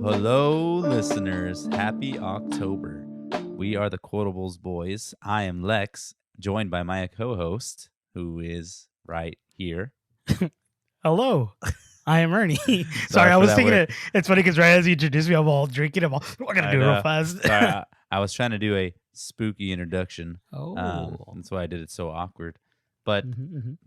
Hello, listeners. Happy October. We are the Quotables boys. I am Lex, joined by my co-host, who is right here. Hello, I am Ernie. Sorry, Sorry I for was that thinking weird. it's funny because right as you introduced me, I'm all drinking. I gotta I do it real know. fast. Sorry, I was trying to do a spooky introduction. Oh. That's why I did it so awkward. But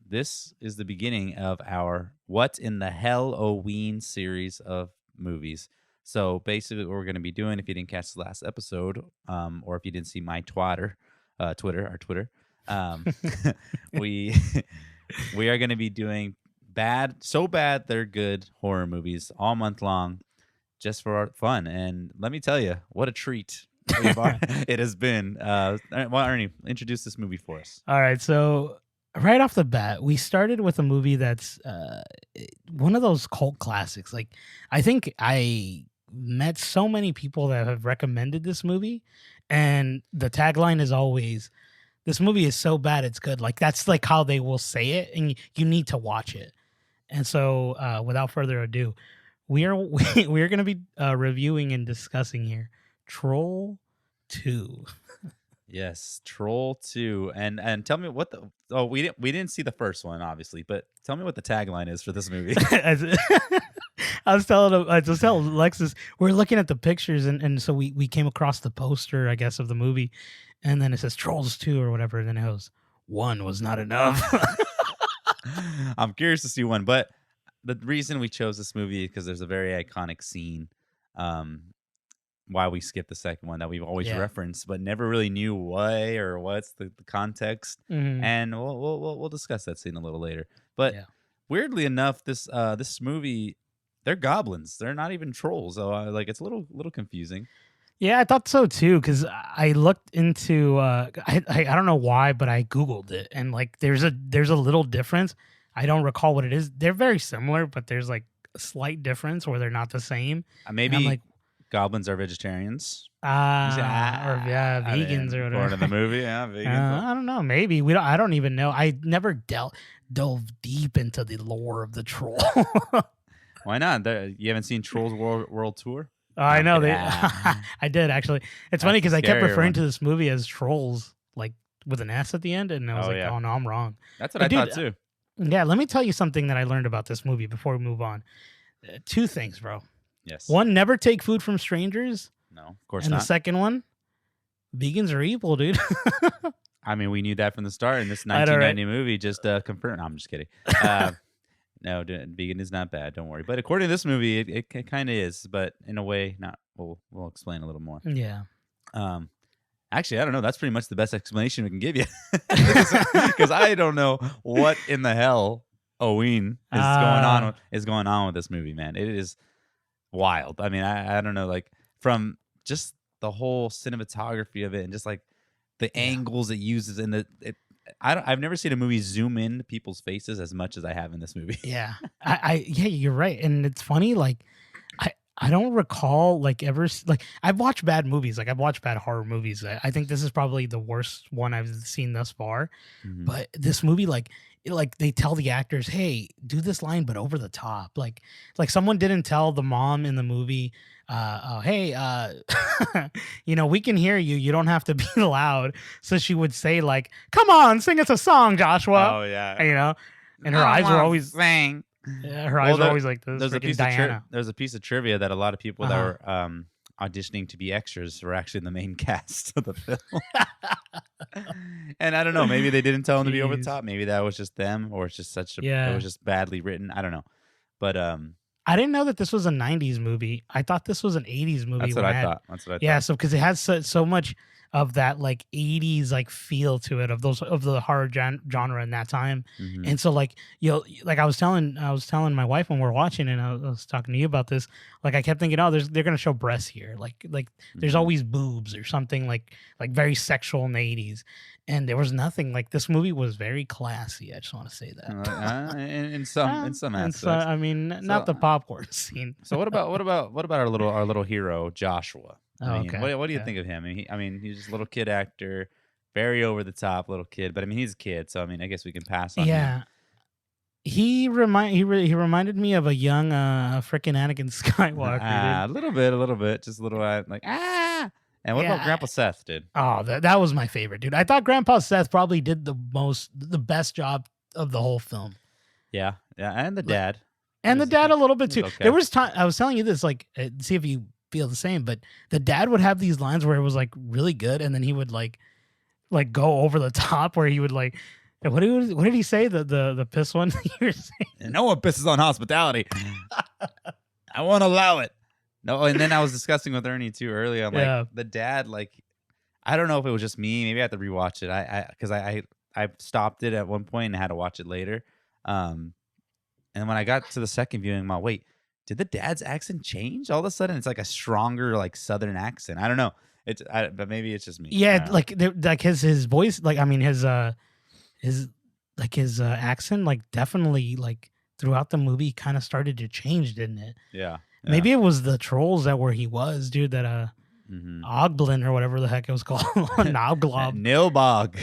this is the beginning of our What in the Hell-O-Ween series of movies. So basically, what we're going to be doing, if you didn't catch the last episode, or if you didn't see my Twitter, we we are going to be doing so bad they're good horror movies all month long, just for our fun. And let me tell you, what a treat it has been. Ernie, introduce this movie for us. All right, so right off the bat, we started with a movie that's one of those cult classics. Like, I think I met so many people that have recommended this movie, and the tagline is always, "This movie is so bad it's good." Like, that's like how they will say it, and you need to watch it. And so, without further ado, we are going to be reviewing and discussing here Troll 2. Yes, Troll 2. And tell me what we didn't see the first one, obviously, but tell me what the tagline is for this movie. I was telling Alexis, we're looking at the pictures, and so we came across the poster, I guess, of the movie, and then it says Trolls 2 or whatever, and then it goes, "1 was not enough." I'm curious to see one, but the reason we chose this movie is because there's a very iconic scene. Why we skipped the second one that we've always referenced, but never really knew why or what's the context. And we'll discuss that scene a little later. But weirdly enough, this movie, they're goblins. They're not even trolls. So like it's a little confusing. Yeah, I thought so too, because I looked into I don't know why, but I Googled it, and like there's a little difference. I don't recall what it is. They're very similar, but there's like a slight difference where they're not the same. Maybe I'm like, goblins are vegetarians. or vegans or whatever. According to the movie, vegans. I don't know. Maybe I don't even know. I never dove deep into the lore of the troll. Why not? You haven't seen Trolls World Tour? I know they. I did actually. It's funny because I kept referring to this movie as Trolls, like with an S at the end, and I was oh no, I'm wrong. That's what I thought too. Yeah, let me tell you something that I learned about this movie before we move on. 2 things, bro. Yes. 1, never take food from strangers. No, of course not. And the second one, vegans are evil, dude. I mean, we knew that from the start, and this 1990 movie just confirmed. No, I'm just kidding. No, vegan is not bad. Don't worry. But according to this movie, it kind of is, but in a way, not. We'll explain a little more. Yeah. Actually, I don't know. That's pretty much the best explanation we can give you, because I don't know what in the hell Hell-O-Ween is going on with this movie, man. It is wild. I mean, I don't know, like from just the whole cinematography of it, and just like the angles it uses, and I've never seen a movie zoom in people's faces as much as I have in this movie. Yeah, you're right, and it's funny. Like, I don't recall like ever like I've watched bad movies. Like I've watched bad horror movies. I think this is probably the worst one I've seen thus far. But this movie, like they tell the actors, "Hey, do this line, but over the top." Like someone didn't tell the mom in the movie, "Hey, we can hear you. You don't have to be loud." So she would say, like, "Come on, sing us a song, Joshua." Oh yeah. And her eyes were always sing. Yeah, her eyes were always like this. There's a piece Diana. There's a piece of trivia that a lot of people that were auditioning to be extras were actually the main cast of the film. And I don't know, maybe they didn't tell them to be over the top. Maybe that was just them, or it's just it was just badly written. I don't know, but I didn't know that this was a '90s movie. I thought this was an '80s movie. That's what I thought. Yeah, so because it has so much of that like '80s like feel to it, of the horror genre in that time. And so like like I was telling my wife when we were watching, and I was talking to you about this. Like I kept thinking, they're gonna show breasts here. Like there's always boobs or something like very sexual in the '80s. And there was nothing. Like this movie was very classy. I just want to say that. In some aspects. I mean, not the popcorn scene. So what about our little hero Joshua? Okay. What do you think of him? He's just a little kid actor, very over the top little kid. But I mean, he's a kid, so I mean, I guess we can pass on him. he reminded me of a young freaking Anakin Skywalker, dude. A little bit, just a little like ah. And what about Yeah. Grandpa Seth, dude? Oh, that was my favorite, dude. I thought Grandpa Seth probably did the best job of the whole film. Yeah, and the Like, dad, and the dad a little bit too. okay. There was time I was telling you this, like, see if you feel the same, but the dad would have these lines where it was like really good, and then he would like go over the top where he would like, what did he say? The piss one? And no one pisses on hospitality. I won't allow it. No, and then I was discussing with Ernie too earlier. I'm like, the dad, like, I don't know if it was just me. Maybe I have to rewatch it. Because I stopped it at one point and had to watch it later. And when I got to the second viewing, I'm like, wait, did the dad's accent change all of a sudden? It's like a stronger, like, Southern accent. I don't know. But maybe it's just me. Yeah, like his voice, like, I mean his accent, like, definitely, like, throughout the movie kind of started to change, didn't it? Yeah. Maybe it was the trolls that where he was, dude. That Oglin or whatever the heck it was called, Noglob, Nilbog,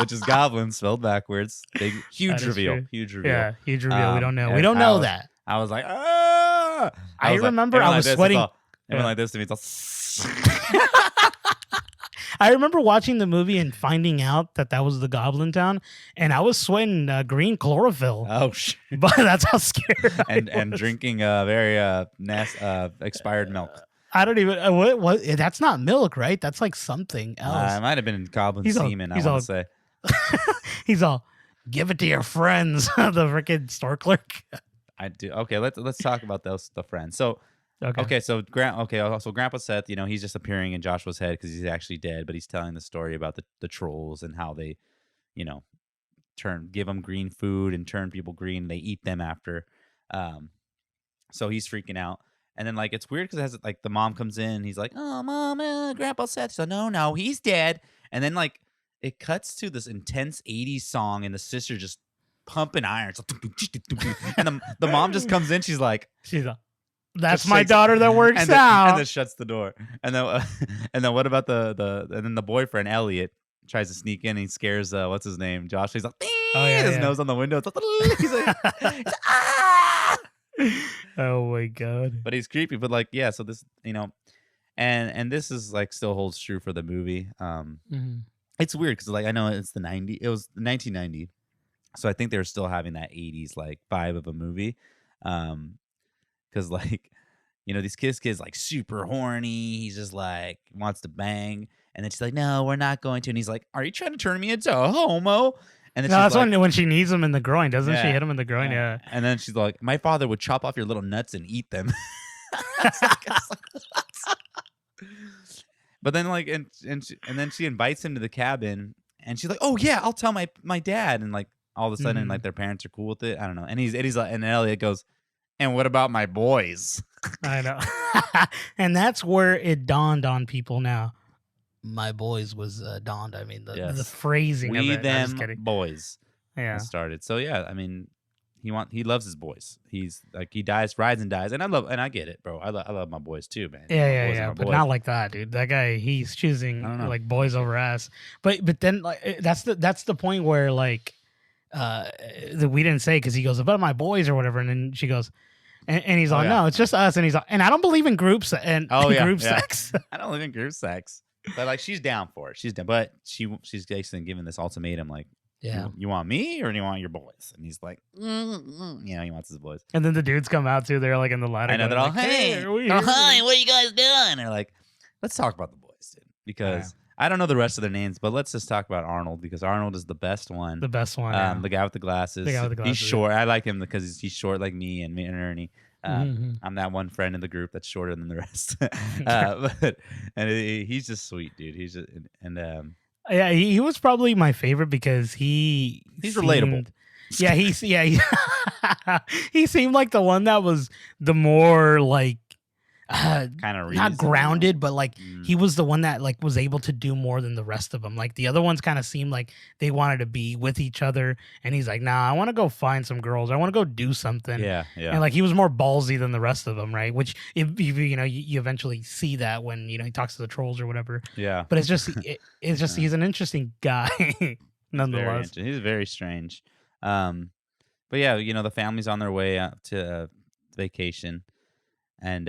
which is goblin spelled backwards. Huge reveal. Yeah, huge reveal. We don't know. We don't know that. I was like, ah! I remember I was sweating. Everyone like this to me. It's all I remember watching the movie and finding out that was the Goblin Town, and I was sweating green chlorophyll. Oh shit! But that's how scared. And drinking very expired milk. I don't even what that's not milk, right? That's like something else. It might have been goblin semen. I want to say. He's all, give it to your friends. The freaking store clerk. I do. Okay, let's talk about the friends. So. Okay. So Grandpa Seth, he's just appearing in Joshua's head because he's actually dead, but he's telling the story about the trolls and how they, give them green food and turn people green. And they eat them after. So he's freaking out, and then, like, it's weird because it has, like, the mom comes in, and he's like, "Oh, Mom, Grandpa Seth." So no, he's dead. And then, like, it cuts to this intense '80s song, and the sister just pumping irons, and the mom just comes in. She's like. That's my daughter that works out. And then shuts the door. And then what about and then the boyfriend Elliot tries to sneak in and he scares what's his name, Josh. He's like, his nose on the window. He's like, ah! Oh my god. But he's creepy. But, like, yeah. So this, and this is, like, still holds true for the movie. It's weird because, like, I know it's it was 1990, so I think they're still having that '80s, like, vibe of a movie. Because, like, these kids, like, super horny. He's just, like, wants to bang. And then she's like, no, we're not going to. And he's like, are you trying to turn me into a homo? And then that's like, when she knees him in the groin. Doesn't she hit him in the groin? Yeah. And then she's like, my father would chop off your little nuts and eat them. But then, like, and then she invites him to the cabin. And she's like, oh, yeah, I'll tell my dad. And, like, all of a sudden, like, their parents are cool with it. I don't know. And he's like, and Elliot goes, and what about my boys? I know. And that's where it dawned on people now. My boys was dawned. I mean, the phrasing of it. Them boys. Yeah. Started. So, yeah, I mean, he loves his boys. He's like, he rides and dies. And I get it, bro. I love my boys too, man. Yeah. But not like that, dude. That guy, he's choosing, like, boys over ass. But then, like, that's the point where, like, that we didn't say because he goes, about my boys or whatever. And then she goes, and he's like, no, it's just us. And he's like, and I don't believe in groups and group sex. I don't believe in group sex. But, like, she's down for it. She's down. But she's basically giving this ultimatum, like, you want me or do you want your boys? And he's like, he wants his boys. And then the dudes come out too. They're, like, in the ladder. I know, they're all, like, hey, hi, what are you guys doing? They're like, let's talk about the boys, dude. Because I don't know the rest of their names, but let's just talk about Arnold because Arnold is the best one. The best one. The guy with the glasses. He's short. I like him because he's short like me and Ernie. I'm that one friend in the group that's shorter than the rest. He's just sweet, dude. He's just yeah, he was probably my favorite because he's relatable. Yeah, he seemed like the one that was the more, like, kind of not grounded, but, like, he was the one that, like, was able to do more than the rest of them. Like, the other ones kind of seemed like they wanted to be with each other, and he's like, nah, I want to go find some girls. I want to go do something. Yeah. And, like, he was more ballsy than the rest of them, right? Which if you eventually see that when he talks to the trolls or whatever. Yeah. But it's just he's an interesting guy nonetheless. He's very strange. But yeah, the family's on their way out to vacation, and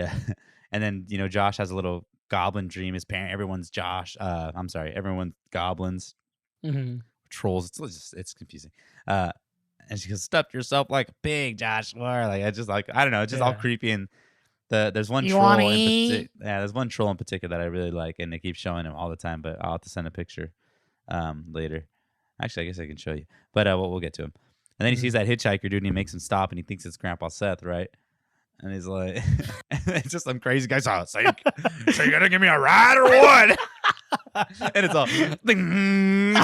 and then Josh has a little goblin dream. His parent, everyone's Josh. I'm sorry, everyone's goblins, Mm-hmm. trolls. It's confusing. Uh, and she goes, "Stuff yourself like a pig, Joshua." Like I don't know, it's just all Yeah. creepy. And there's one You want to troll in eat? particular. Yeah, there's one troll in particular that I really like, and they keep showing him all the time. But I'll have to send a picture later. Actually, I guess I can show you. But we'll get to him. And then he sees that hitchhiker dude, and he makes him stop, and he thinks it's Grandpa Seth, right? And he's like, it's just some crazy guy. So you gonna give me a ride or what? And it's all. Ding.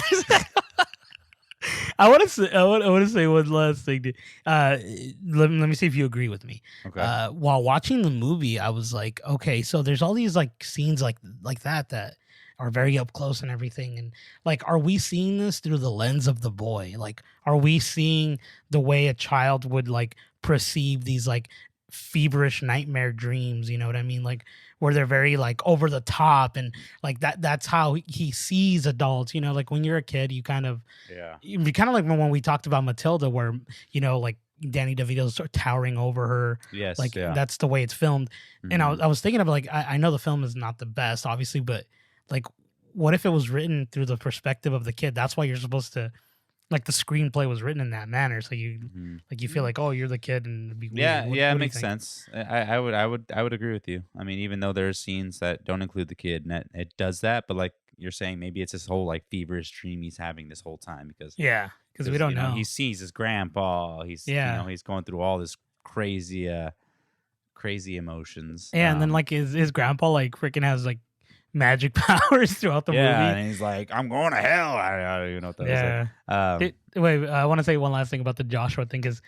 I want to say one last thing. Let me see if you agree with me. Okay. While watching the movie, I was like, okay, so there's all these like scenes like that are very up close and everything, and like, are we seeing this through the lens of the boy? Like, are we seeing the way a child would like perceive these like feverish nightmare dreams? You know what I mean? Like, where they're very like over the top, and like that's how he sees adults. Like when you're a kid, you kind of Yeah. like when we talked about Matilda, where like Danny DeVito's sort of towering over her. Yes. Like Yeah. that's the way it's filmed. And Mhm. I was thinking about like, I know the film is not the best, obviously, but like, what if it was written through the perspective of the kid? That's why you're supposed to, like, the screenplay was written in that manner, so you Mhm. like, you feel like, oh, you're the kid, and it'd be weird. Yeah. What Yeah. It do you makes think? sense. I would agree with you. I mean, even though there's scenes that don't include the kid, and it does that, but like you're saying, maybe it's this whole like feverish dream he's having this whole time because Yeah, because we don't he know. sees his grandpa. Yeah. He's going through all this crazy emotions. Yeah, and then like his grandpa like freaking has like magic powers throughout the Yeah, movie. and he's like, "I'm going to hell." I don't even know what that Yeah. was. Wait, I want to say one last thing about the Joshua thing, because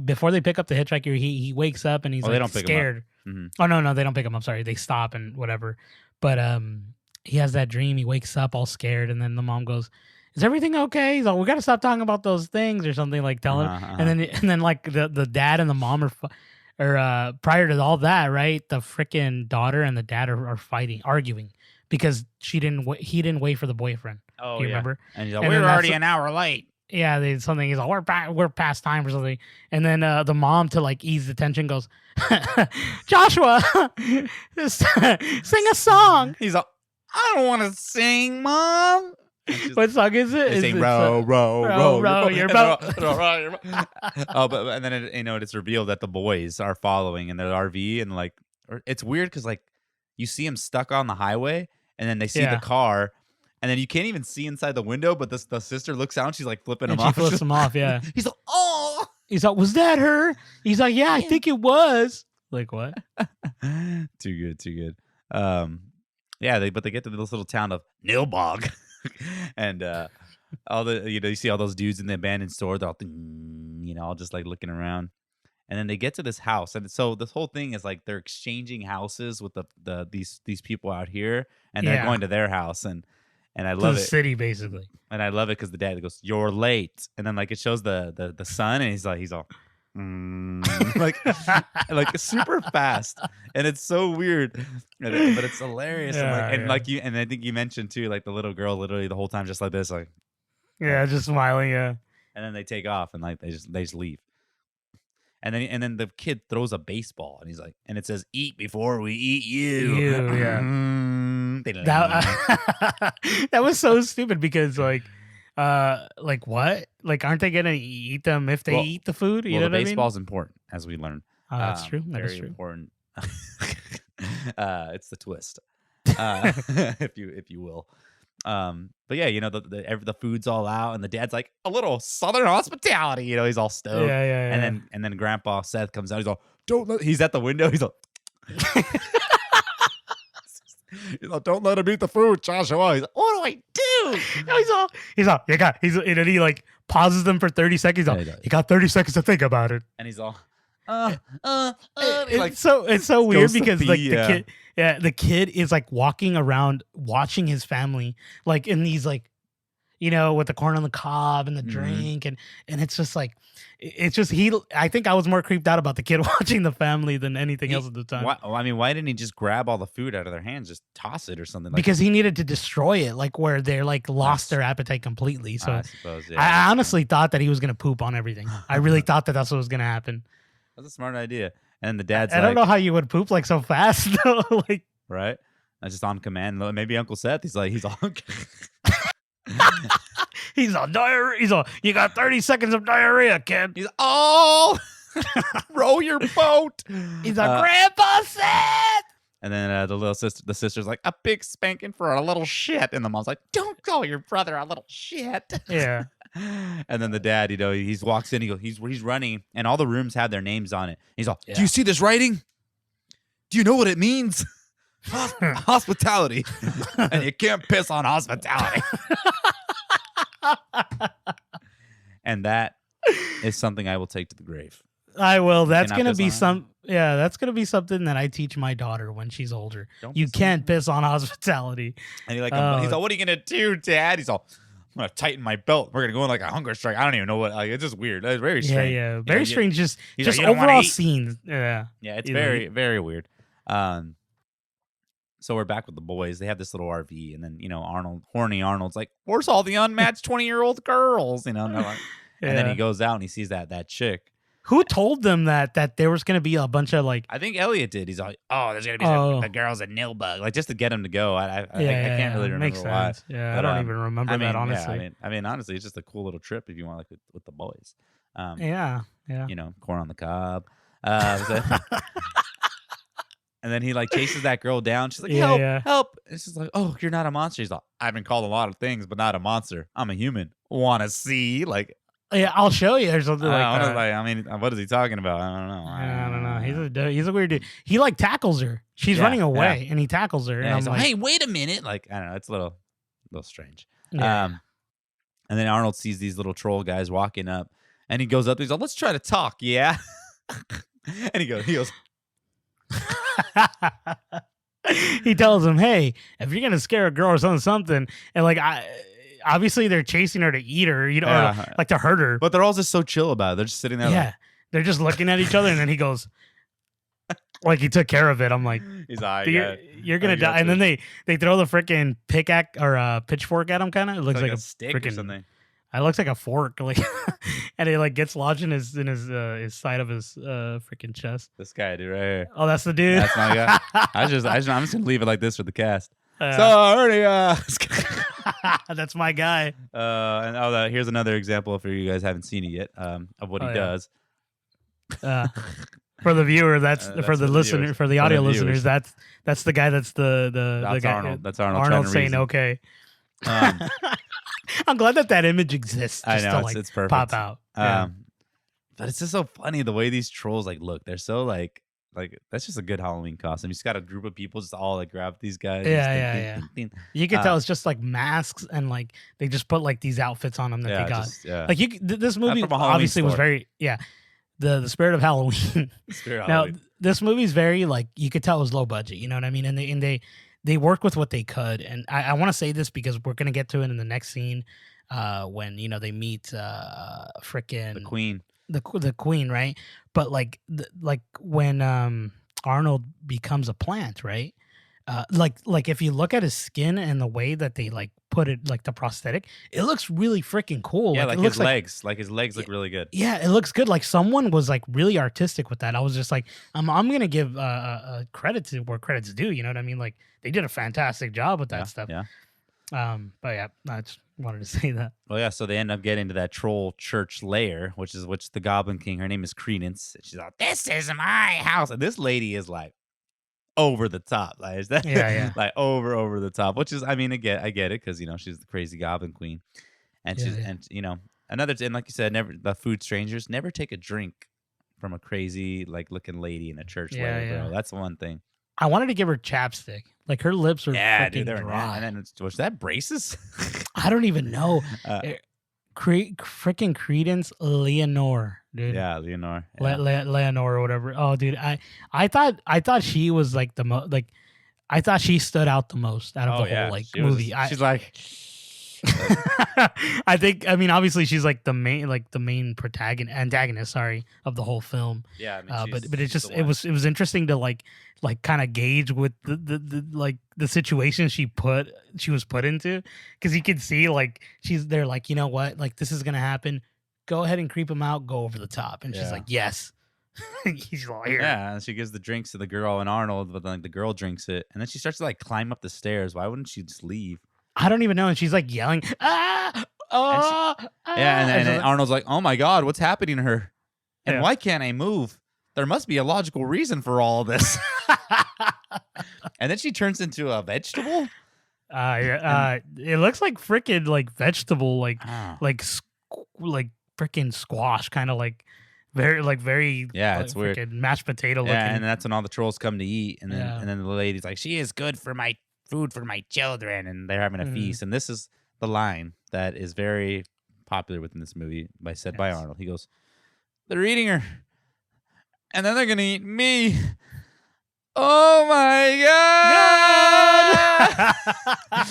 before they pick up the hitchhiker, he wakes up and he's They like don't pick him up. scared. Mhm. Oh no, they don't pick him up. Sorry, they stop and whatever. But he has that dream. He wakes up all scared, and then the mom goes, "Is everything okay?" He's like, "We got to stop talking about those things," or something, like telling. Uh-huh. And then like the dad and the mom are prior to all that, right? The freaking daughter and the dad are fighting, arguing because he didn't wait for the boyfriend. Oh, Do you yeah. remember? And he's like, And then "We're that's already an hour late." Yeah, they something. He's like, we're past time or something. And then the mom, to like ease the tension, goes, "Joshua, sing a song." He's like, "I don't want to sing, Mom." What song is it? They sing, It's, row, row your boat. Oh, but and then it's revealed that the boys are following in their RV, and like, it's weird because like you see him stuck on the highway, and then they see the Yeah. car, and then you can't even see inside the window, but the sister looks out, and she's like flipping And him she off. flips him off. Yeah. He's like, "Oh." He's like, "Was that her?" He's like, "Yeah, I think it was." Like, what? Too good. Yeah, they get to this little town of Nilbog, and all the you see all those dudes in the abandoned store. They're all all just like looking around, and then they get to this house, and so this whole thing is like they're exchanging houses with these people out here, and they're Yeah. going to their house, and I To love the it. city, basically. And I love it because the dad goes, "You're late," and then like it shows the son, and he's all, like super fast, and it's so weird, but it's hilarious. And like you, and I think you mentioned too, like the little girl, literally the whole time just like this, like, Yeah, just smiling. Yeah. and then they take off and like they just leave, and then the kid throws a baseball, and he's like, and it says, "Eat before we eat you." Yeah. That That was so stupid because like what? Like, aren't they gonna eat them if they eat the food? You know the what I mean? baseball's important, as we learn. Oh, that's true. That is Very true. important. It's the twist, if you will. But yeah, the food's all out, and the dad's like, "A little Southern hospitality," he's all stoked. Yeah. And then Grandpa Seth comes out. He's all, "Don't let." He's at the window. He's all, "Don't let him eat the food, Joshua." He's like, "What do I do?" And then he like pauses them for 30 seconds. He's Yeah, all, "You got 30 seconds to think about it." And he's all, It's so weird goes to because pee, like yeah. the kid is like walking around watching his family like in these like with the corn on the cob and the Mhm. drink, and it's just like, it's just I think I was more creeped out about the kid watching the family than anything else He at the time. why I mean, why didn't he just grab all the food out of their hands, just toss it or something? Like, Because he needed to destroy it, like where they're like lost that's their appetite completely. So I suppose, yeah, I that's true. honestly thought that he was gonna poop on everything. I really thought that that's what was gonna happen. That's a smart idea. And the dad's I don't know like, how you would poop like so fast though. Like right? Just on command. Maybe Uncle Seth, he's all he's on diarrhea. He's on. You got 30 seconds of diarrhea, kid. he's all row your boat. He's a Grandpa Seth. And then the sister's like, a big spanking for a little shit. And the mom's like, don't call your brother a little shit. Yeah. And then the dad, he walks in, he's running, and all the rooms have their names on it. He's all, Yeah. do you see this writing? Do you know what it means? Hospitality. And you can't piss on hospitality. And that is something I will take to the grave. I will. That's cannot gonna piss be on that's gonna be something that I teach my daughter when she's older. Don't You piss on can't piss on hospitality. And he's Uh, all, what are you gonna do, Dad? He's all, I'm gonna tighten my belt. We're gonna go on like a hunger strike. I don't even know what. Like, it's just weird. It's very Yeah, strange. yeah. Very strange. Just he's like, just "You don't wanna overall eat?" scenes. Yeah. Yeah, it's You know, very, very weird. So we're back with the boys. They have this little RV, and then horny Arnold's like, "Where's all the unmatched 20-year-old girls?" And they're like, and then he Yeah. goes out and he sees that chick. Who told them that there was gonna be a bunch of like I think Elliot did. He's like, "Oh, there's gonna be the girls at Nilbug," like just to get him to go. I can't really remember makes why. sense. Yeah, But, I don't even remember that honestly. Yeah, I mean, honestly, it's just a cool little trip if you want, like with the boys. Yeah, yeah. Corn on the cob. And then he like chases that girl down. She's like, Yeah, help, yeah. help. And she's like, oh, you're not a monster. He's like, I've been called a lot of things, but not a monster. I'm a human. Want to see? Like, Yeah, I'll show you or something like that. I mean, what is he talking about? I don't know. I don't know. He's a weird dude. He like tackles her. She's Yeah, running away, yeah. and he tackles her. Yeah, and he's I'm like, like, hey, wait a minute. Like, I don't know. It's a little strange. yeah. And then Arnold sees these little troll guys walking up, and he goes up. He's like, let's try to talk. Yeah. And he goes, He tells him, "Hey, if you're gonna scare a girl or something, and like obviously they're chasing her to eat her, Yeah. or like to hurt her. but they're all just so chill about it. They're just sitting there. Yeah, they're just looking at each other, and then he goes, like he took care of it. I'm like, He's like, you're gonna I got die. And then they throw the freaking pickaxe or pitchfork at him. Kind of, it looks like a stick or freaking something. It looks like a fork, like, and it like gets lodged in his side of his freaking chest. This guy, dude, right here. Oh, that's the dude. That's my guy. I'm just gonna leave it like this for the cast. Uh, Sorry. That's my guy. And here's another example for you guys haven't seen it yet of what he yeah. does. For the viewer, that's That's for the listener, viewers. for the For audio the viewers. listeners. That's the guy. That's the That's guy. Arnold. That's Arnold. Arnold trying to saying reason. okay. Um, I'm glad that image exists. I Just know to, like, it's perfect. pop out. Yeah. But it's just so funny the way these trolls like look. They're so like that's just a good Halloween costume. You just got a group of people just all like grab these guys. Yeah. You can tell it's just like masks and like they just put like these outfits on them that they got. Like This movie from a Halloween obviously was store. very the spirit of Halloween. Spirit Now Halloween. this movie's very like you could tell it was low budget. You know what I mean? And they work with what they could. And I want to say this because we're gonna get to it in the next scene when they meet frickin' the queen. the queen, right? But like when Arnold becomes a plant, right? Like if you look at his skin and the way that they like put it, like the prosthetic, it looks really freaking cool. Yeah, it like looks his legs. Like his legs look really good. Yeah, it looks good. Like someone was like really artistic with that. I was just like, I'm gonna give credit to where credit's due. You know what I mean? Like they did a fantastic job with that stuff. Yeah. But yeah, I just wanted to say that. Well, yeah. So they end up getting to that troll church lair, which the Goblin King. Her name is Credence. She's like, "This is my house," and this lady is like over the top. Like, is that? Yeah. Like over the top. Which is, I mean, I get it because she's the crazy Goblin Queen, and she's and another and like you said, never the food strangers never take a drink from a crazy like looking lady in a church lair, bro. That's one thing. I wanted to give her chapstick. Like her lips are freaking they're dry. And then was that braces? I don't even know. Freaking Credence Leonore, dude. Yeah, Leonore. Leonore or whatever. Oh, dude, I thought she was like the most like I thought she stood out the most out of the whole like she movie. she's like I think. I mean, obviously, she's like the main protagonist, antagonist. Sorry, of the whole film. Yeah, I mean But it's she's the just one. it was interesting to like kind of gauge with the like the situation she was put into, because you could see like they're like, you know what, like this is gonna happen. Go ahead and creep him out. Go over the top, and she's Yeah. like, yes. He's all here. Yeah, and she gives the drinks to the girl and Arnold, but then like, the girl drinks it, and then she starts to like climb up the stairs. Why wouldn't she just leave? I don't even know, and she's like yelling, ah, And she, oh, yeah, ah, and then Arnold's like, "Oh my god, what's happening to her? And yeah. why can't I move? There must be a logical reason for all this." And then she turns into a vegetable. Yeah, it looks like freaking like vegetable, Oh. like freaking squash, kind of like very Yeah, like it's weird. freaking mashed potato Yeah, looking. and that's when all the trolls come to eat, and Yeah. then the lady's like, "She is good for my food for my children," and they're having a Mhm. feast. And this is the line that is very popular within this movie, said by Yes. Arnold. He goes, "They're eating her, and then they're gonna eat me. Oh my god!"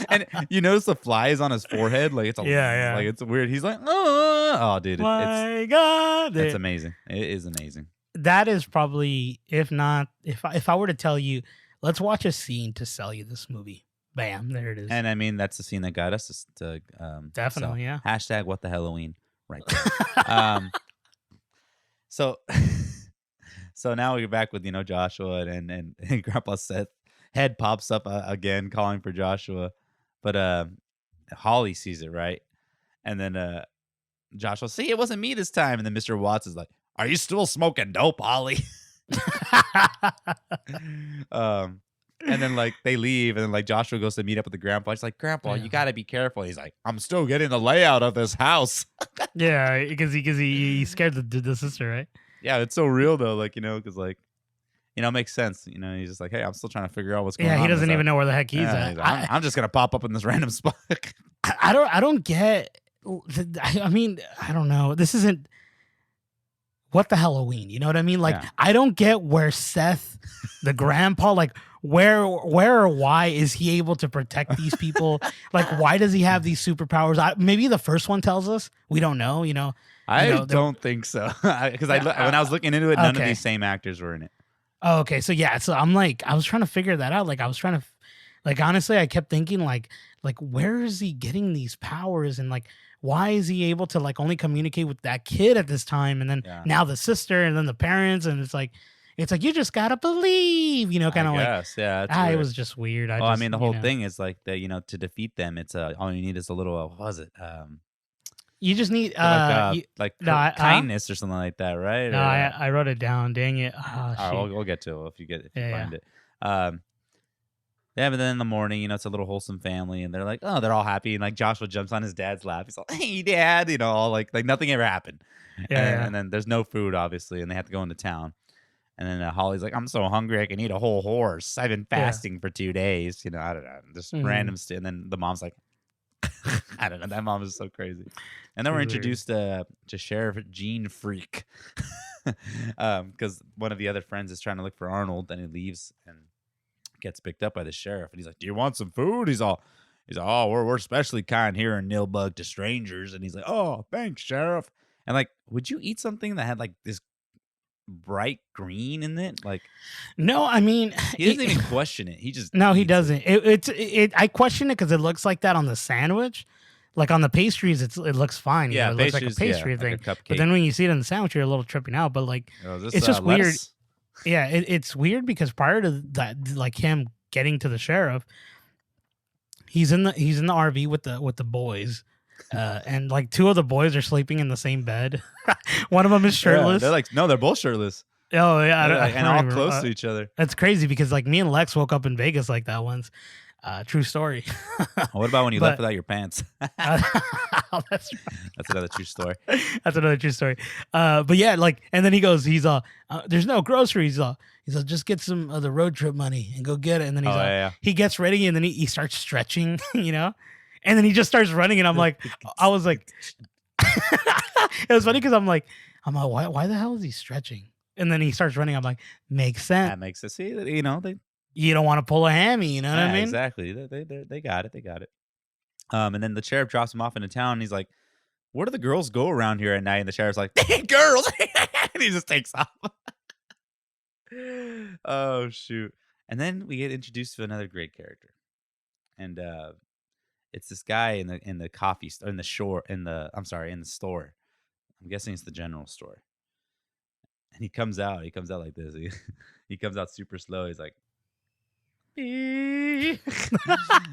And you notice the fly is on his forehead, like it's a Yeah. like it's weird. He's like, "Oh, dude, My God, it's amazing. It is amazing." that is probably, if not, if I were to tell you, let's watch a scene to sell you this movie. Bam, there it is. And I mean, that's the scene that got us to Definitely, yeah. hashtag what the Hell-O-Ween right there. So so now we're back with Joshua and Grandpa Seth. Head pops up again, calling for Joshua, but Holly sees it, right, and then Joshua, see, it wasn't me this time, and then Mr. Watts is like, "Are you still smoking dope, Holly?" And then like they leave, and then like Joshua goes to meet up with the grandpa. He's like, "Grandpa, Yeah. you got to be careful." He's like, "I'm still getting the layout of this house." Yeah, because he scared the sister, right? Yeah, it's so real though, like because like it makes sense. He's just like, "Hey, I'm still trying to figure out what's going Yeah, on." he in this doesn't house." even know where the heck he's Yeah, at. like, I'm just gonna pop up in this random spot. I don't get. I mean, I don't know. This isn't what the Hell-O-Ween. You know what I mean? Like, Yeah. I don't get where Seth, the grandpa, like where or why is he able to protect these people? Like, why does he have these superpowers? Maybe the first one tells us. We don't know. I don't think so, because when I was looking into it, none of okay. these same actors were in it. Oh, okay. So yeah, so I'm like, I was trying to figure that out. Like, I was trying to, like, honestly, I kept thinking like, where is he getting these powers, and like, why is he able to like only communicate with that kid at this time, and then Yeah. now the sister, and then the parents, and it's like you just gotta believe, kind of like. Yeah, it's It weird. was just weird. Well, I mean, the whole thing is like that. To defeat them, it's all you need is a little. What was it? You just need kindness or something like that, right? No, Or, I wrote it down. Dang it! Oh, all right, shit. we'll get to it if you Yeah, find it. Yeah, but then in the morning, it's a little wholesome family, and they're like, oh, they're all happy, and like Joshua jumps on his dad's lap. He's like, "Hey, Dad," all like nothing ever happened. Yeah. And then there's no food, obviously, and they have to go into town. And then Holly's like, "I'm so hungry, I can eat a whole horse. I've been fasting for 2 days." I don't know, just random stuff. And then the mom's like, I don't know. That mom is so crazy. And then we're introduced to Sheriff Gene Freak, because one of the other friends is trying to look for Arnold, and he leaves and gets picked up by the sheriff. And he's like, "Do you want some food?" He's all, "Oh, we're especially kind here in Nilbug to strangers." And he's like, "Oh, thanks, Sheriff." And like, would you eat something that had like this bright green in it? Like, no, I mean, he doesn't even question it. He just no, he eats doesn't. I question it because it looks like that on the sandwich. Like on the pastries, it looks fine. Yeah, it looks like a pastries, pastry thing. like a cupcake. But then when you see it in the sandwich, you're a little tripping out. But like, Is it's just weird. lettuce? Yeah, it's weird because prior to that, like him getting to the sheriff, he's in the RV with the boys, and like two of the boys are sleeping in the same bed. One of them is shirtless. Yeah, they're like, no, they're both shirtless. Oh yeah, And all close to each other. That's crazy because like me and Lex woke up in Vegas like that once. True story. What about when you left without your pants? That's That's another true story. That's another true story. But yeah, like, and then he goes, there's no groceries. He's like, just get some of the road trip money and go get it. And then he gets ready, and then he starts stretching, and then he just starts running, and I'm like, I was like, it was funny because I'm like, why the hell is he stretching? And then he starts running. I'm like, makes sense. That makes it. See, they you don't want to pull a hammy. You know what I mean? Exactly. They got it. They got it. And then the sheriff drops him off into town. And he's like, "Where do the girls go around here at night?" And the sheriff's like, "They ain't girls," and he just takes off. Oh shoot! And then we get introduced to another great character, and it's this guy in the coffee store in the shore in the I'm sorry in the store. I'm guessing it's the general store. And he comes out. He comes out like this. He comes out super slow. He's like, "Beep."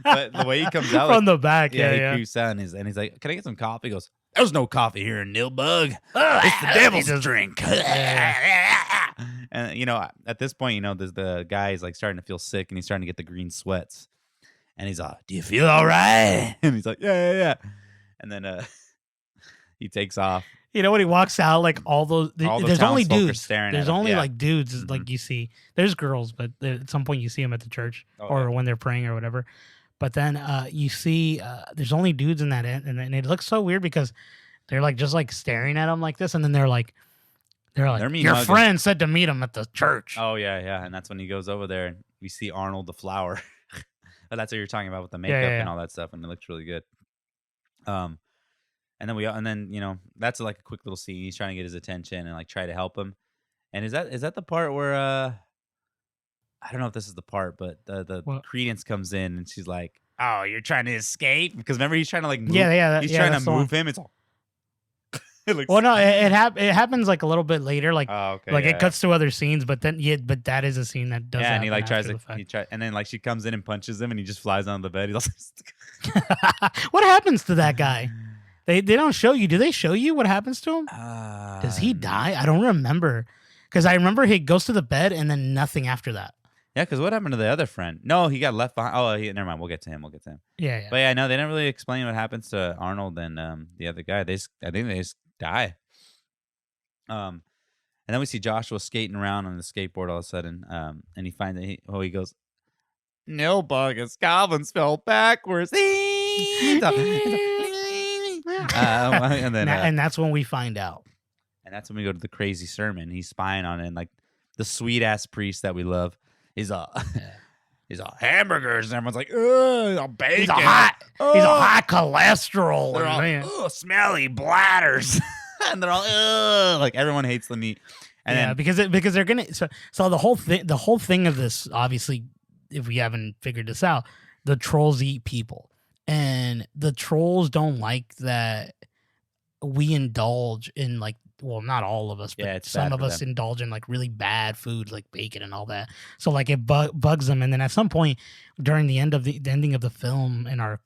But the way he comes out, like, from the back. yeah, Yeah, he yeah. creeps out and he's like, "Can I get some coffee?" He goes, "There's no coffee here in Nilbug. Ah, It's the he devil's just- drink." Yeah. And at this point, there's the guy is like starting to feel sick and he's starting to get the green sweats. And he's like, "Do you feel all right?" And he's like, "Yeah, yeah, yeah." And then he takes off. You know when he walks out, like all those there's only townsfolk are dudes. staring at There's him, only yeah. like dudes, Mhm. like you see. There's girls, but at some point you see them at the church Oh, or yeah. when they're praying or whatever. But then you see there's only dudes in that end, and it looks so weird because they're like just like staring at him like this, and then they're like, They're mean your mugging. friend said to meet him at the church. Oh yeah, yeah. And that's when he goes over there and we see Arnold the flower. Oh, that's what you're talking about with the makeup yeah, and yeah. all that stuff, and it looks really good. And then that's like a quick little scene. He's trying to get his attention and like try to help him. And is that the part where I don't know if this is the part, but the What? Credence comes in and she's like, "Oh, you're trying to escape?" Because remember he's trying to like move. Yeah, He's yeah, trying that's to the move one. him. It's all. It looks. Well, no, it happens like a little bit later, like Oh, okay. like yeah, it cuts to other scenes, but that is a scene that does. yeah, and he like happen tries after to the fact. and then like she comes in and punches him and he just flies on the bed. He's like, What happens to that guy? They don't show you. Do they show you what happens to him? Does he Um, die? I don't remember. Because I remember he goes to the bed and then nothing after that. Yeah, because what happened to the other friend? No, he got left behind. Oh, never mind. We'll get to him. Yeah, yeah. But yeah, no, they didn't really explain what happens to Arnold and the other guy. I think they just die. And then we see Joshua skating around on the skateboard all of a sudden. And he finds that he goes, "Nilbug is goblin spelled backwards." And then And that's when we find out. and that's when we go to the crazy sermon. He's spying on it, and like the sweet ass priest that we love. He's all he's all hamburgers, and everyone's like, "Ugh, bacon." He's a high Ugh. cholesterol. They're all, man. "Ugh, smelly bladders," and they're all, "Ugh," like everyone hates the meat. And yeah, then because they're gonna so the whole thing of this, obviously, if we haven't figured this out, the trolls eat people, and the trolls don't like that we indulge in like, well, not all of us, but Yeah, it's some bad of for us them. indulge in like really bad food like bacon and all that. So like it bugs them, and then at some point during the ending of the film in our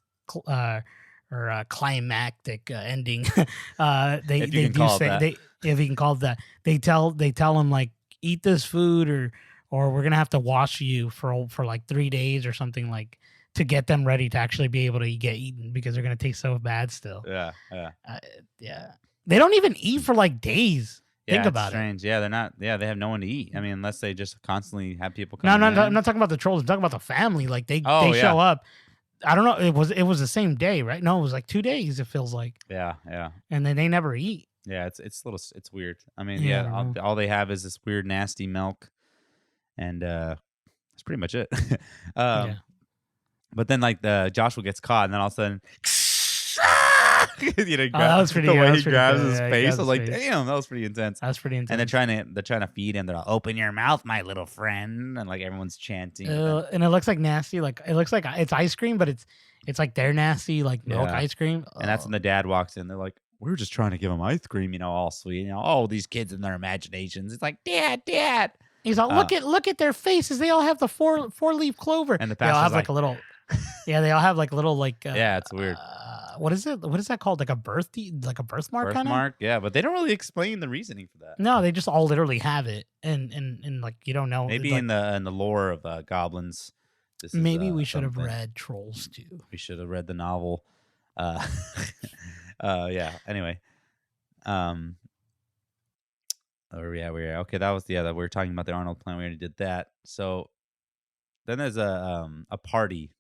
climactic ending, they If you can do call it say that. if you can call it that, they tell him like, eat this food or we're gonna have to wash you for like 3 days or something, like to get them ready to actually be able to get eaten because they're gonna taste so bad still. Yeah, yeah. Yeah, they don't even eat for like days. Yeah, Think it's about it. strange. Yeah, they're not. Yeah, they have no one to eat. I mean, unless they just constantly have people No, come. no, no, I'm not talking about the trolls. I'm talking about the family. Like they Oh, show yeah. up. I don't know. It was the same day, right? No, it was like 2 days. It feels like, Yeah, yeah, and then they never eat. yeah. It's weird. I mean, Yeah, I yeah. don't know. All they have is this weird, nasty milk, and that's pretty much it. Yeah. But then like Joshua gets caught, and then all of a sudden, that was pretty- the that way was he pretty grabs good. his Yeah, he face. grabs I was like, his face. damn, that was pretty intense. That's pretty intense. And they're trying to feed him. They're all, "Open your mouth, my little friend," and like everyone's chanting. And it looks like nasty. Like it looks like it's ice cream, but it's like their nasty like milk Yeah. ice cream. And that's when the dad walks in. They're like, "We're just trying to give him ice cream, all sweet. Oh, these kids and their imaginations." It's like, "Dad." He's all, look at their faces. They all have the four leaf clover. And the they all pastor's have like a little. Yeah, they all have like little like. Yeah, it's weird. What is it? What is that called? Like a birthmark kind of. Birthmark. Yeah, but they don't really explain the reasoning for that. No, they just all literally have it, and like you don't know. Maybe like, in the lore of goblins. This is, maybe we should have something. read Trolls 2. We should have read the novel. Yeah. Anyway, oh yeah, okay. That was that we were talking about the Arnold plan. We already did that. So then there's a party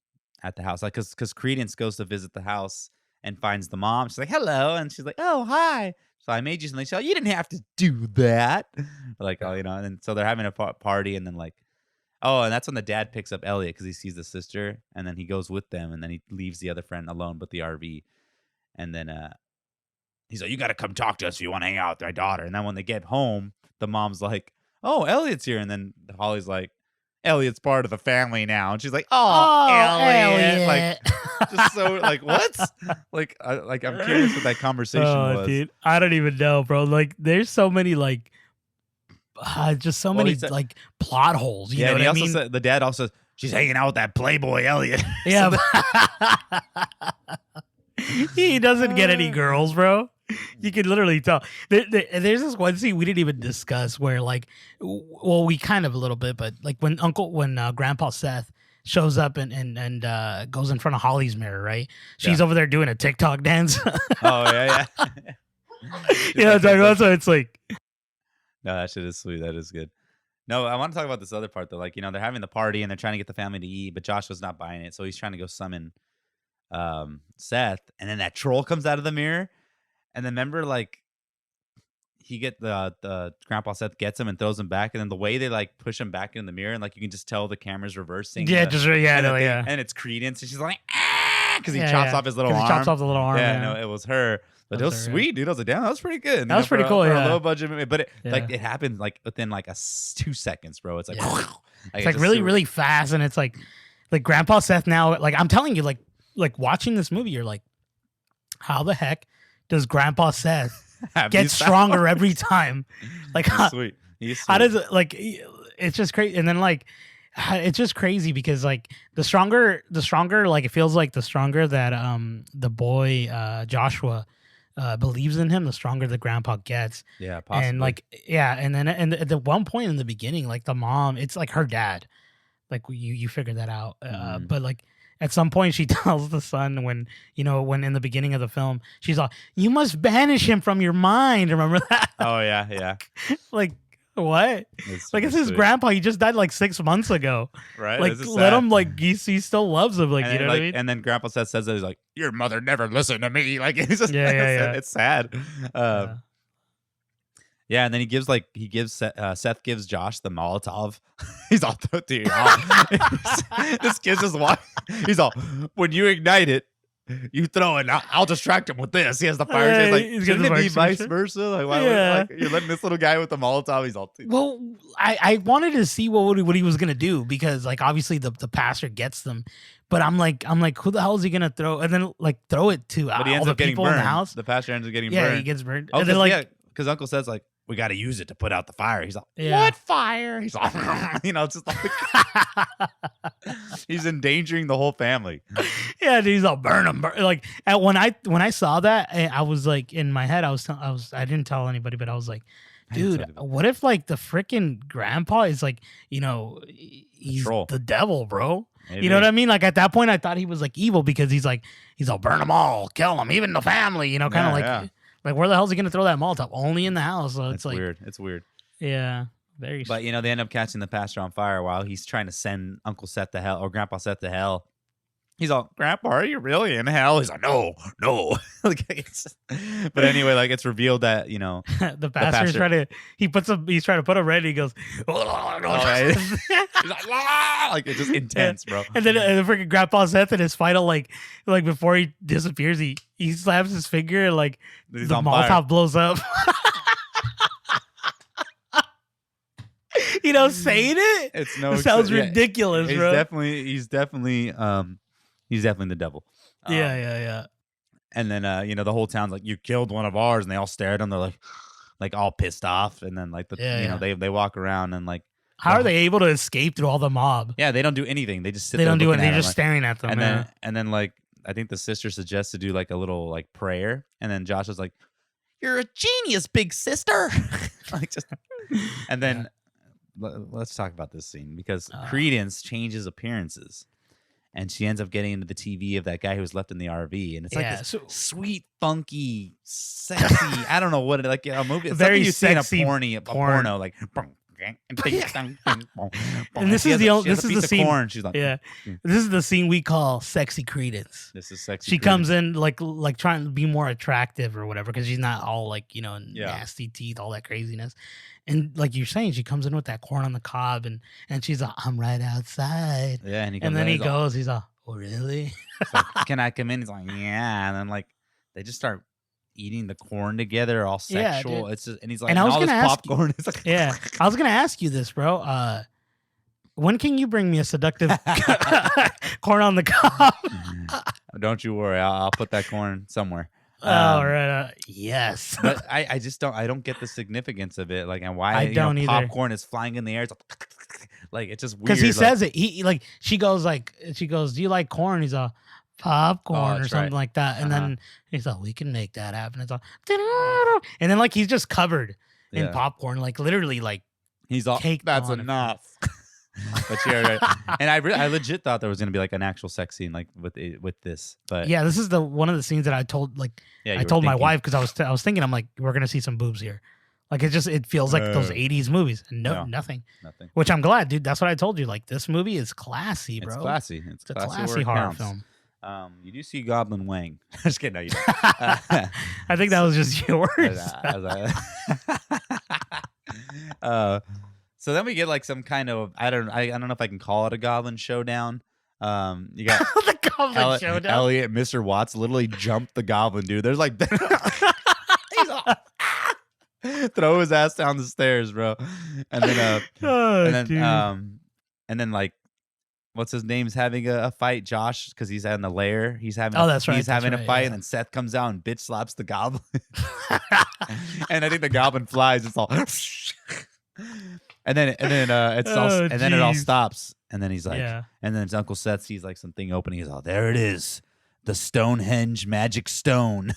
at the house, like because Credence goes to visit the house and finds the mom. She's like, "Hello," and she's like, "Oh, hi." So I made you something. She's like, "You didn't have to do that." Like, oh, and then so they're having a party, and then like Oh, and that's when the dad picks up Elliot because he sees the sister, and then he goes with them, and then he leaves the other friend alone with the RV. And then he's like, "You got to come talk to us if you want to hang out with my daughter." And then when they get home, the mom's like, "Oh, Elliot's here," and then Holly's like, "Elliot's part of the family now," and she's like, "Oh, Elliot!" Like, just so like what? Like, I'm curious what that conversation was. Dude, I don't even know, bro. Like, there's so many like. Just so many like plot holes. You know what I mean? Said, the dad also says, "She's hanging out with that playboy Elliot." Yeah. He doesn't get any girls, bro. You can literally tell. There's this one scene we didn't even discuss where, like, well, we kind of a little bit, but like when Grandpa Seth shows up and goes in front of Holly's mirror, right? She's over there doing a TikTok dance. Oh yeah. You know what I'm talking about? So it's like. No, that shit is sweet. That is good. No, I want to talk about this other part though. Like, they're having the party and they're trying to get the family to eat, but Joshua's not buying it, so he's trying to go summon Seth, and then that troll comes out of the mirror, and then remember, like, he the Grandpa Seth gets him and throws him back, and then the way they like push him back in the mirror, and like you can just tell the camera's reversing. Yeah, and and it's Credence, and she's like, ah, because he chops off his little arm. He chops off the little arm. Yeah, no, it was her. But it was sweet, dude. I was like, damn, that was pretty good. That was pretty cool, for a low budget movie. But it happened like within like 2 seconds, bro. It's like, it's like really, really fast, and it's like Grandpa Seth now. Like, I'm telling you, like watching this movie, you're like, how the heck does Grandpa Seth get stronger every time? Like, He's sweet. How does it like? It's just crazy, and then like. It's just crazy because like the stronger like it feels like the stronger that the boy Joshua believes in him, the stronger the grandpa gets. Yeah, possibly. And like and then at the one point in the beginning, like the mom, it's like her dad. Like you figure that out, but like at some point she tells the son when in the beginning of the film she's like, "You must banish him from your mind." Remember that? Oh yeah. Like. What? Like, it's his grandpa. He just died like 6 months ago. Right? Like, let him. Like, he still loves him. Like, you know what I mean? And then Grandpa Seth says that he's like, "Your mother never listened to me." Like, it's just it's sad. Yeah, and then Seth gives Josh the Molotov. He's all, dude. This kid's just walking. He's all, when you ignite it, you throw it. I'll distract him with this. He has the fire. He's like, shouldn't it be vice versa? Like, why would, like, you're letting this little guy with the Molotov? He's all. Well, I wanted to see what he was gonna do because like obviously the pastor gets them, but I'm like who the hell is he gonna throw? And then like throw it to but he ends all up the people in the house. The pastor ends up getting burned. Yeah, he gets burned. Oh, and then like because Uncle says like, we got to use it to put out the fire. He's like, what fire? He's like, it's just like he's endangering the whole family. Yeah, dude, he's all burn him. Like when I saw that, I was like in my head, I didn't tell anybody, but I was like, dude, what if like the freaking grandpa is like, he's the devil, bro. Maybe. You know what I mean? Like at that point, I thought he was like evil because he's all burn them all, kill them, even the family. Kind of like. Yeah. Like, where the hell is he going to throw that Molotov? Only in the house. So it's like weird. It's weird. Yeah. Very. But, they end up catching the pastor on fire while he's trying to send Uncle Seth to hell or Grandpa Seth to hell. He's all, Grandpa, are you really in hell? He's like, no. But anyway, like it's revealed that, the pastor he's trying to put him ready. He goes, oh, he's like it's just intense, bro. And then the freaking Grandpa Seth in his final, like before he disappears, he slaps his finger and like the Molotov blows up. Saying it? It sounds ridiculous, bro. He's definitely the devil. Yeah. And then the whole town's like, you killed one of ours, and they all stare at him. They're like all pissed off, and then like they walk around and like. How are they able to escape through all the mob? Yeah, they don't do anything. They just sit. They don't do it. They're just staring at them. And then like I think the sister suggests to do like a little like prayer, and then Josh is like, "You're a genius, big sister." And then let's talk about this scene because Credence changes appearances. And she ends up getting into the TV of that guy who was left in the RV, and it's like this sweet, funky, sexy. I don't know what like a movie. It's very you sexy see in a porno, like And this is the scene. Corn. She's like, Yeah, this is the scene we call sexy Credence. This is sexy. She comes in like trying to be more attractive or whatever because she's not all like nasty teeth, all that craziness. And like you're saying, she comes in with that corn on the cob, and she's like, "I'm right outside." Yeah, and then he goes, he's like, "Oh really? Like, can I come in?" He's like, "Yeah." And then like they just start eating the corn together, all sexual. Yeah, it's just, and he's like, and I was all this gonna ask popcorn is like, yeah, I was gonna ask you this, bro. When can you bring me a seductive corn on the cob? Don't you worry, I'll put that corn somewhere. All right, yes. But I just don't get the significance of it, like, and why I don't either. Popcorn is flying in the air. It's like it's just weird because he says it. He like she goes, "Do you like corn?" He's a popcorn or something like that, and then he's like, "We can make that happen." It's all, and then like he's just covered in popcorn, like literally, like he's all, "That's enough." But yeah, right. And I legit thought there was gonna be like an actual sex scene like with this, but yeah, this is one of the scenes that I told my wife because I was thinking, I'm like, we're gonna see some boobs here, like it feels like those '80s movies, and nothing, which I'm glad, dude. That's what I told you. Like this movie is classy, bro. It's classy. It's a classy horror film. You do see Goblin Wang. Just kidding. No, you don't. I think that was just yours. So then we get like some kind of I don't know if I can call it a Goblin showdown. You got the Goblin showdown. Elliot and Mr. Watts literally jumped the Goblin, dude. There's like he's all, throw his ass down the stairs, bro. And then and then like what's his name's having a fight, Josh, because he's in the lair. He's having He's having a fight, and then Seth comes out and bitch slaps the Goblin. And I think the Goblin flies. It's all and then it's all and then it all stops. And then he's like, and then his Uncle Seth sees like something opening. He's all, there it is, the Stonehenge magic stone,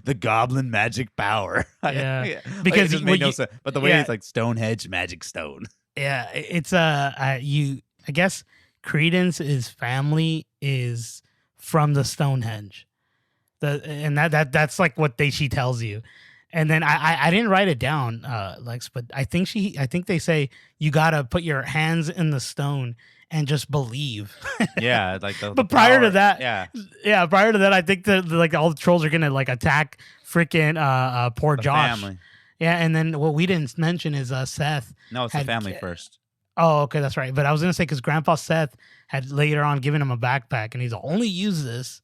the Goblin magic power. Yeah, because it made no sense. But the way it's like Stonehenge magic stone. Yeah, it's I guess Credence's family is from the Stonehenge, that's like what she tells you. And then I didn't write it down, Lex, but I think they say you gotta put your hands in the stone and just believe. Yeah, like but prior to that, prior to that, I think that like all the trolls are gonna like attack freaking poor Josh. Family. Yeah, and then what we didn't mention is Seth. No, it's the family first. Oh, okay, that's right. But I was gonna say because Grandpa Seth had later on given him a backpack, and he's only use this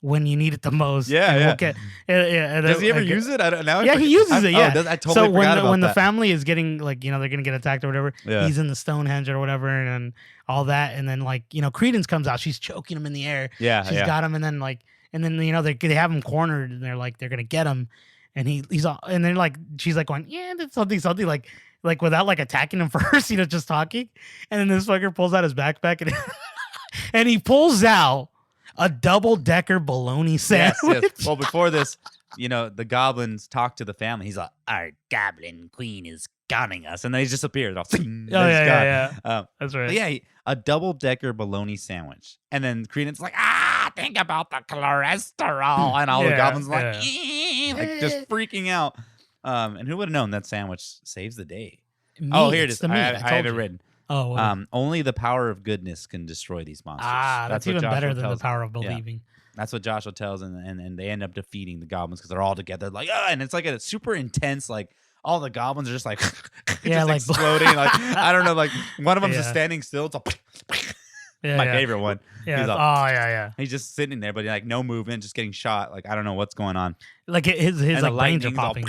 when you need it the most. Yeah. Does he ever use it? I don't know. Yeah, he uses it. Yeah. I totally forgot about when that. The family is getting like they're gonna get attacked or whatever. Yeah. He's in the Stonehenge or whatever, and all that, and then like Credence comes out. She's choking him in the air. Yeah, she's got him, and then they have him cornered, and they're gonna get him, and he's all, and then like she's like going, yeah, that's something like without like attacking him first, just talking, and then this fucker pulls out his backpack and and he pulls out a double-decker bologna sandwich. Yes. Well, before this, the goblins talk to the family. He's like, our goblin queen is gunning us. And then he disappears. That's right. Yeah, a double-decker bologna sandwich. And then Credence is like, think about the cholesterol. And all the goblins are like just freaking out. And who would have known that sandwich saves the day? Here it is. I have it written. Only the power of goodness can destroy these monsters. That's even better than the power of believing. Yeah. That's what Joshua tells, and they end up defeating the goblins because they're all together. Like, and it's like a super intense, like all the goblins are just like, exploding. Like I don't know, like one of them is just standing still. It's all, my favorite one. Yeah. He's just sitting there, but like no movement, just getting shot. Like I don't know what's going on. Like his like brains are popping.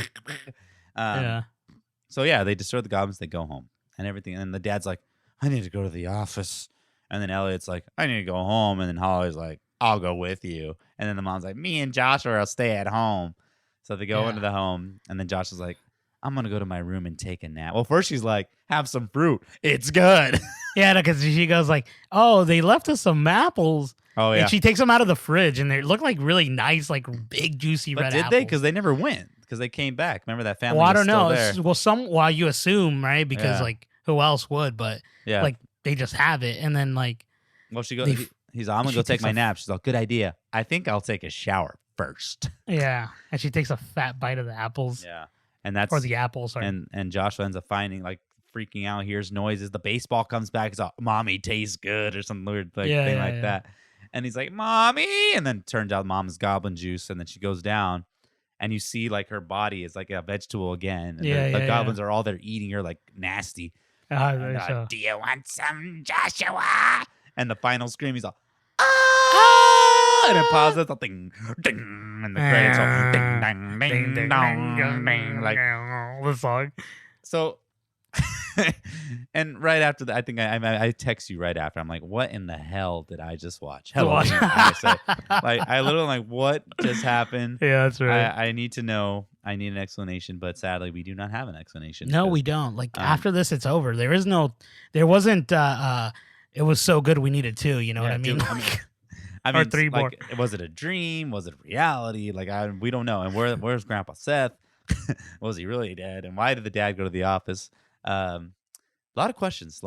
So they destroy the goblins. They go home. And everything, and the dad's like, I need to go to the office. And then Elliot's like, I need to go home. And then Holly's like, I'll go with you. And then the mom's like, me and Joshua will stay at home. So they go into the home, and then Josh is like, I'm gonna go to my room and take a nap. Well, first she's like, have some fruit. It's good. Yeah, because she goes like, oh, they left us some apples. Oh yeah. And she takes them out of the fridge, and they look like really nice, like big juicy red apples. Did they? Because they never went. Because they came back. Remember that family? Well, I don't know. Well, you assume, right? Because like who else would? But like they just have it, and then like. Well, she goes. He's. I'm gonna go take my nap. She's like, good idea. I think I'll take a shower first. Yeah, and she takes a fat bite of the apples. Yeah, and that's or the apples. Sorry. And Joshua ends up finding freaking out, hears noises. The baseball comes back. It's like, "Mommy tastes good," or some weird like Yeah, thing yeah, like yeah. that. And he's like, "Mommy," and then turns out mom's goblin juice, and then she goes down, and you see like her body is like a vegetable again, and Yeah, the yeah, yeah. goblins are all there eating her like nasty. And So do you want some, Joshua? And the final scream, he's all, and it ah! pauses, ding, ding, and the credits all ding, ding, Ding ding, ding ding dong, ding, ding like the song. so. And right after that, I think I text you right after. I'm like, what in the hell did I just watch? To watch. Hell-O-Ween, I say. Like, I literally like, what just happened? Yeah, that's right. I need to know. I need an explanation, but sadly, we do not have an explanation. No, we 'Cause, don't. Like um, after this, it's over. There wasn't. It was so good we needed two. You know what yeah, I mean? dude. I mean, I Or mean, three more. like, was it a dream? Was it reality? Like, we don't know. And where's Grandpa Seth? Was he really dead? And why did the dad go to the office? A lot of questions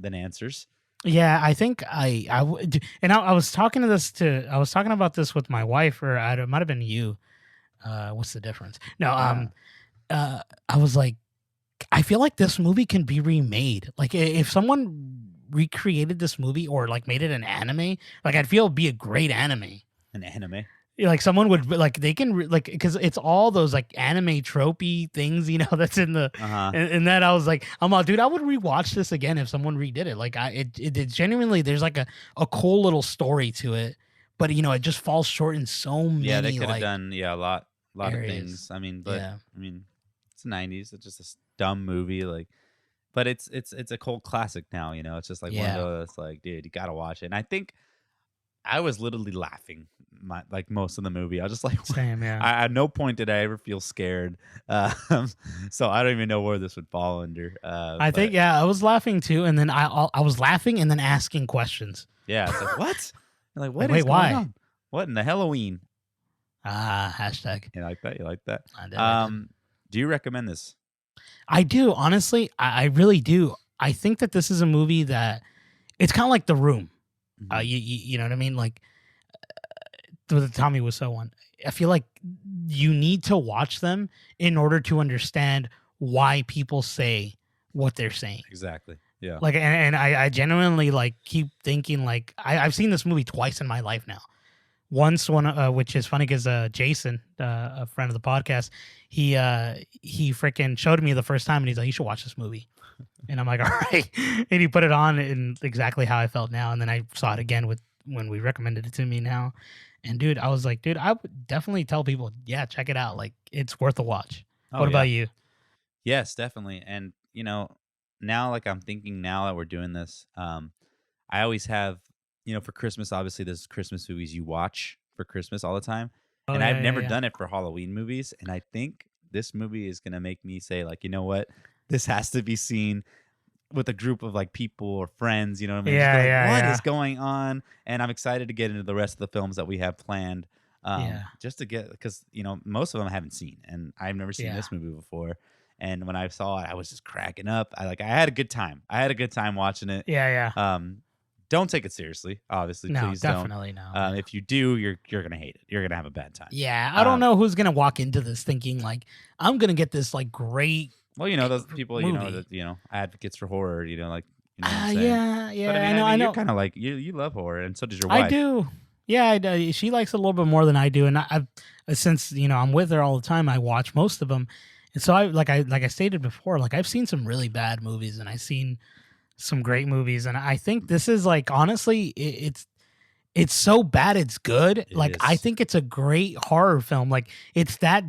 than answers. Yeah, I think and I was talking I was talking about this with my wife, or it might have been you. What's the difference? No, Uh, I was like, I feel like this movie can be remade. Like if someone recreated this movie or like made it an anime, like I'd feel it'd be a great anime. an anime. Yeah, like someone would like they can like because it's all those like anime tropey things, you know, that's in the Uh huh. and that I was like, I'm all, dude, I would rewatch this again if someone redid it. Like it genuinely there's like a cool little story to it, but you know it just falls short in so Yeah, they many could have like done a lot of areas. things. I mean, but Yeah, I mean, it's the '90s. It's just a dumb movie, like. But it's a cult classic now. You know, it's just like one of yeah, those like, dude, you gotta watch it. And I think I was literally laughing like most of the movie. I was just like, same, yeah. at no point did I ever feel scared. Um, so I don't even know where this would fall under. I think But yeah, I was laughing too, and then I was laughing and then asking questions. yeah, it's like what? You're like, Like, what wait, is going why? on? What in the Halloween? Hashtag. You like that? You like that? I did. I did. Do you recommend this? I do honestly. I really do. I think that this is a movie that it's kind of like The Room. Mhm. You know what I mean? Like the Tommy Wiseau one. I feel like you need to watch them in order to understand why people say what they're saying. Exactly. Yeah. Like, and I genuinely like keep thinking like I've seen this movie twice in my life now. Once one, which is funny because Jason, a friend of the podcast, he freaking showed me the first time and he's like, "You should watch this movie." And I'm like, "All right." And he put it on in exactly how I felt now. And then I saw it again with when we recommended it to me now. And dude, I was like, dude, I would definitely tell people, yeah, check it out. Like, it's worth a watch. Oh What yeah. about you? Yes, definitely. And now like I'm thinking now that we're doing this, I always have, for Christmas, obviously there's Christmas movies you watch for Christmas all the time. Oh And I've yeah, yeah, never yeah. done it for Halloween movies. And I think this movie is gonna make me say, like, you know what? This has to be seen with a group of like people or friends, you know what I mean? Just be Yeah, like, yeah, what yeah. is going on? And I'm excited to get into the rest of the films that we have planned. Yeah, Just to get because most of them I haven't seen, and I've never seen yeah. this movie before. And when I saw it, I was just cracking up. I had a good time. I had a good time watching it. Yeah, yeah. Um, don't take it seriously, obviously. No, Please don't. definitely no. Yeah. If you do, you're gonna hate it. You're gonna have a bad time. Yeah, I don't Um, know who's gonna walk into this thinking like I'm gonna get this like great well, those people, movie. that advocates for horror. Like, you know what I'm saying. Yeah, But yeah, I mean, I you're know. kind of like you love horror, and so does your I wife. do. Yeah, I do. She likes it a little bit more than I do, and I've since I'm with her all the time. I watch most of them, and so I stated before, like I've seen some really bad movies, and I've seen some great movies, and I think this is like honestly, it's so bad it's good. It Like I is think it's a great horror film. Like it's that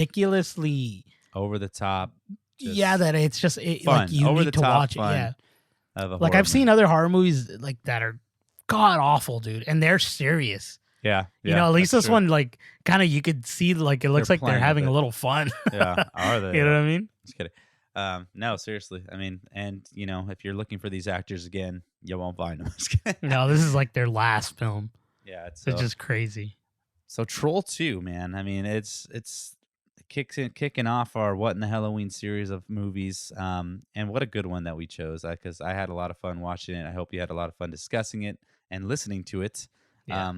ridiculously over the top, yeah just that it's just like fun, you over the need to top watch it. fun Yeah, of a like horror I've seen movie. other horror movies like that are god awful, dude, and they're serious. Yeah, At least that's this true. one, like, kind of you could see, like, it looks like they're playing with having a it. little fun. Yeah, are they? You know what I mean? Just kidding. No, seriously. I mean, and if you're looking for these actors again, you won't find them. Just kidding. No, this is like their last film. Yeah, it's It's so just crazy. Troll 2, man. I mean, it's kicking off our What in the Halloween series of movies. And what a good one that we chose, because I had a lot of fun watching it. I hope you had a lot of fun discussing it and listening to it. Yeah.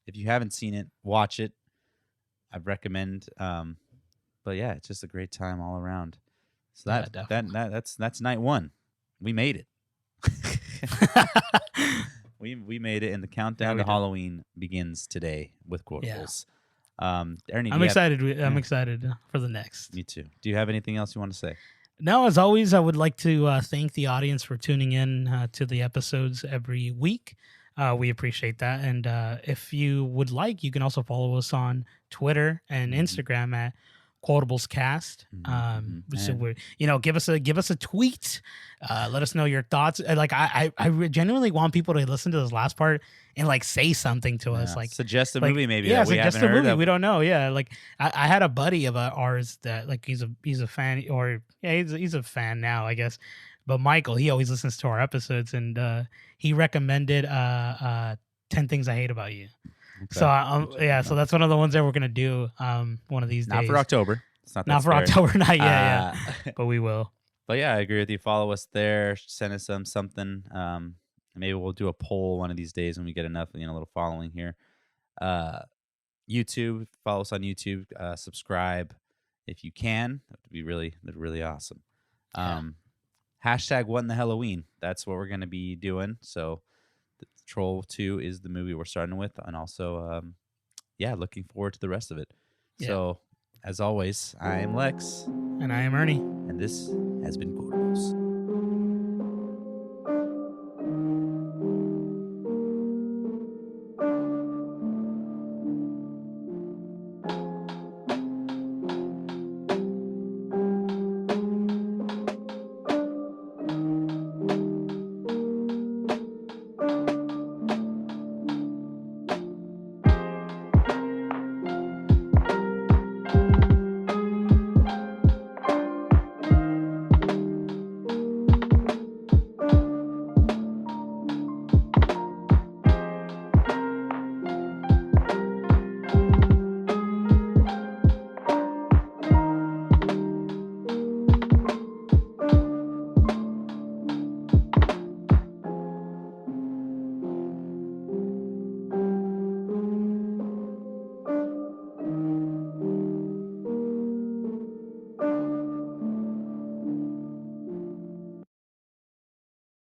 If you haven't seen it, watch it. I recommend. But yeah, it's just a great time all around. So Yeah, definitely. that's night one. We made it. we made it, and the Yeah, countdown we to did. Halloween begins today with Yeah. Quotables. Ernie, do I'm you have? excited. I'm Yeah, excited for the next. me too. Do you have anything else you want to say? No, as always, I would like to thank the audience for tuning in to the episodes every week. We appreciate that. And if you would like, you can also follow us on Twitter and Mm-hmm. Instagram at Quotables Cast. Mm-hmm, mm-hmm. So And we're, give us a tweet. Let us know your thoughts. Like I genuinely want people to listen to this last part and like say something to us. yeah, suggest a Like movie maybe yeah, that we suggest haven't a heard movie. of. We don't know. Yeah, like I had a buddy of ours that like he's a fan, or yeah, he's a fan now, I guess. But Michael, he always listens to our episodes, and he recommended 10 Things I Hate About You. So Okay, I'll check yeah, that so out. that's one of the ones that we're gonna do one of these Not for days. October. It's not that Not for scary. October, not yet, yeah, Uh, but we will. but yeah, I agree with you. Follow us there. Send us something. Maybe we'll do a poll one of these days when we get enough, a little following here. Uh, YouTube, follow us on YouTube. Subscribe if you can. That'd be really awesome. Yeah, Hashtag what in the Hell-O-Ween. That's what we're gonna be doing. So, Troll 2 is the movie we're starting with, and also, yeah, looking forward to the rest of it. yeah. So, as always, I am Lex, And I am Ernie. and this has been Quotables.